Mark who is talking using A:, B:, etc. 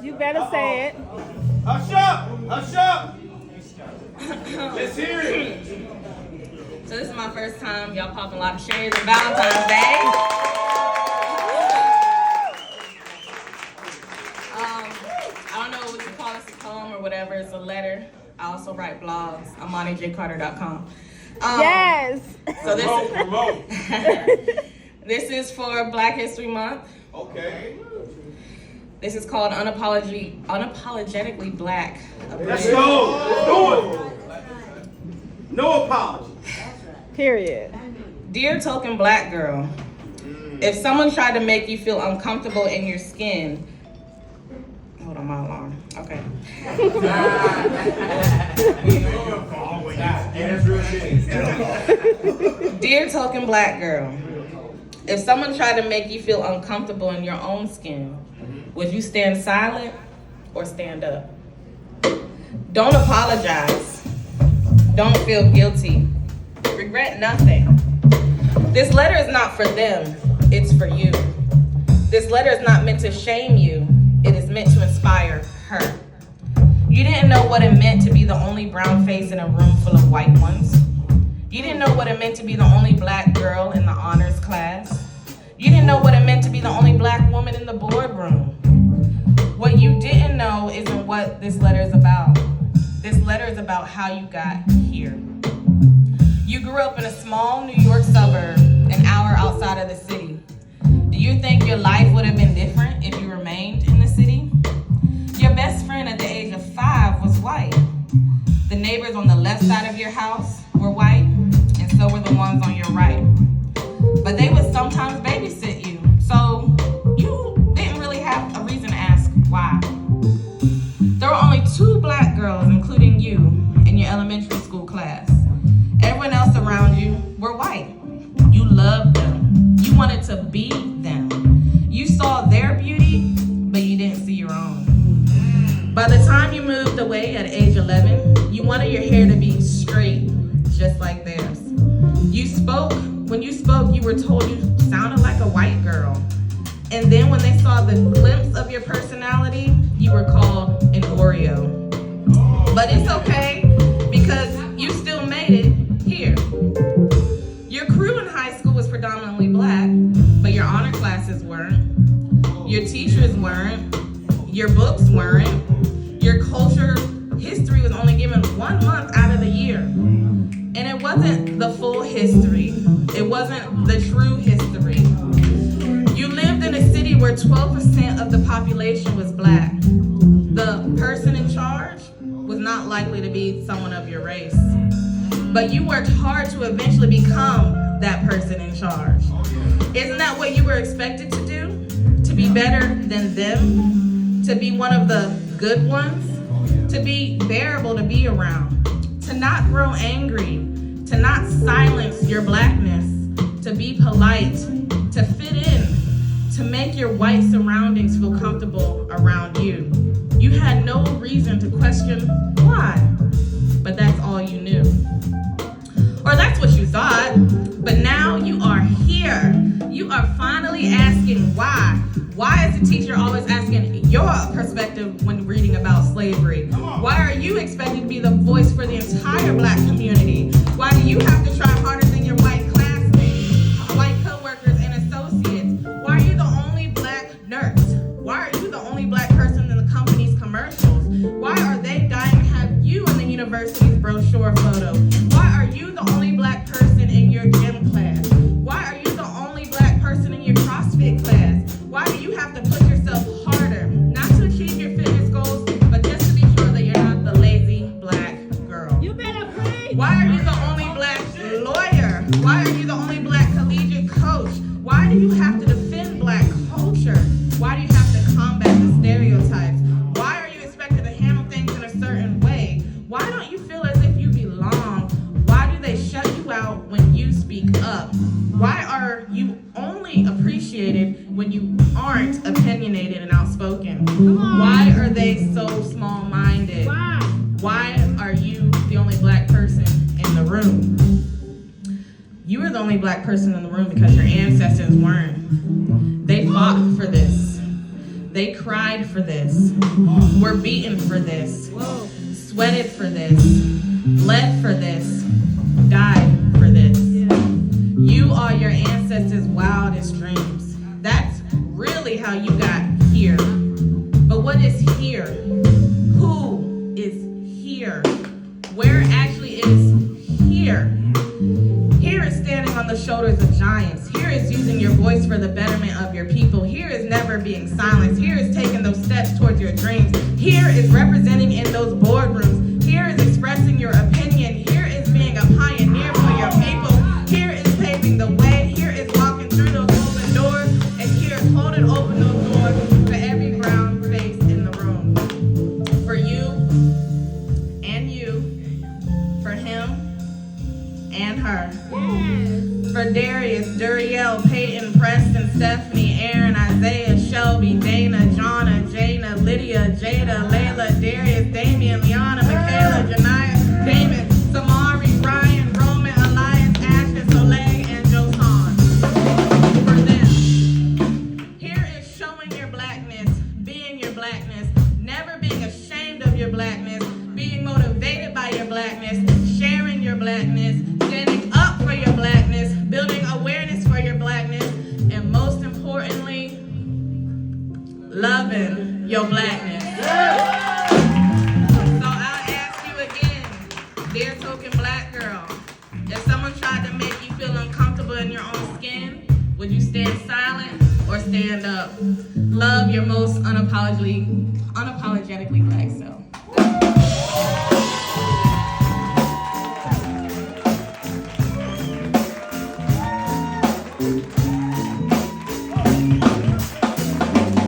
A: You better say it.
B: Hush up! Hush up! Let's hear it.
C: So this is my first time y'all popping a lot of cherries on Valentine's Day. I don't know what you call this, a poem or whatever. It's a letter. I also write blogs. I'm MontyJCarter.com.
A: Yes.
C: So this
B: Promote.
C: this is for Black History Month.
B: Okay.
C: This is called Unapologetically Black.
B: Let's go. Let's do it. No apology.
A: Period.
C: Dear token black girl, if someone tried to make you feel uncomfortable in your skin, hold on, my alarm. Okay. Dear token black girl, if someone tried to make you feel uncomfortable in your own skin, would you stand silent or stand up? Don't apologize. Don't feel guilty. Regret nothing. This letter is not for them, it's for you. This letter is not meant to shame you, it is meant to inspire her. You didn't know what it meant to be the only brown face in a room full of white ones. You didn't know what it meant to be the only black girl in the honors class. You didn't know what it meant to be the only black woman in the boardroom. What you didn't know isn't what this letter is about. This letter is about how you got here. You grew up in a small New York suburb, an hour outside of the city. Do you think your life would have been different if you remained in the city? Your best friend at the age of 5 was white. The neighbors on the left side of your house were white, and so were the ones on your right. But they would sometimes babysit you, so you didn't really have a reason to ask why. There were only 2 black girls, including you, in your elementary school class. Everyone else around you were white. You loved them. You wanted to be them. You saw their beauty, but you didn't see your own. By the time you moved away at age 11, you wanted your hair to be straight, just like theirs. When you spoke, you were told you sounded like a white girl. And then when they saw the glimpse of your personality, you were called an Oreo. But it's okay, because you still made it here. Your crew in high school was predominantly black, but your honor classes weren't. Your teachers weren't. Your books weren't. Your culture history was only given 1 month out of the year. And it wasn't the full history. It wasn't the true history. You lived in a city where 12% of the population was black. The person in charge was not likely to be someone of your race. But you worked hard to eventually become that person in charge. Isn't that what you were expected to do? To be better than them? To be one of the good ones? To be bearable to be around? To not grow angry? To not silence your blackness? To be polite? To fit in? To make your white surroundings feel comfortable around you? You had no reason to question why, but that's all you knew. Or that's what you thought, but now you are here. You are finally asking why. Why is the teacher always asking your perspective when reading about slavery? Why are you expected to be the voice for the entire black community? Why do you have to try harder than your white classmates, white coworkers, and associates? Why are you the only black nurse? Why are you the only black person in the company's commercials? Why are they dying to have you in the university's brochure photo? Why are you the only black person in your gym class? Why are you the only black person in your CrossFit class? Why do you have to push yourself harder? Not to achieve your fitness goals, but just to be sure that you're not the lazy black girl.
A: You better preach.
C: Why are you the only black lawyer? Why are you the only black collegiate coach? Why do you have to defend black culture? Why do you have to combat the stereotypes? Why are you expected to handle things in a certain way? Why don't you feel as if you belong? Why do they shut you out when you speak up? Why are you only appreciated when you aren't opinionated and outspoken? Why are they so small-minded? Why are you the only black person in the room? You were the only black person in the room because your ancestors weren't. They fought for this. They cried for this, were beaten for this, sweated for this, bled for this, died for this. You are your ancestors' wildest dreams. That's really how you got here. But what is here? Who is here? Where actually is here? Here is standing on the shoulders of giants. Here is using your voice for the betterment of your people. Here is never being silenced. Here is taking those steps towards your dreams. Here is representing in those boardrooms. Here is expressing your opinion. Here is being a pioneer for your people. Here is paving the way. Here is walking through those open doors. And here is holding open those doors for every brown face in the room. For you and you. For him and her. For Darius, Duriel, Peyton, Preston, Stephanie, Aaron, Isaiah, Shelby, Dana, Jonna, Jana, Lydia, Jada, Layla, Darius, Damian, Liana, Michaela, Janiyah, Damon, Samari, Ryan, Roman, Elias, Ashton, Soleil, and Josan. For them, here is showing your blackness, being your blackness, never being ashamed of your blackness, being motivated by your blackness, sharing your blackness, standing up for your blackness, building awareness for your blackness, and most importantly, loving your blackness. So I'll ask you again, dear token black girl, if someone tried to make you feel uncomfortable in your own skin, would you stand silent or stand up? Love your most unapologetically black self.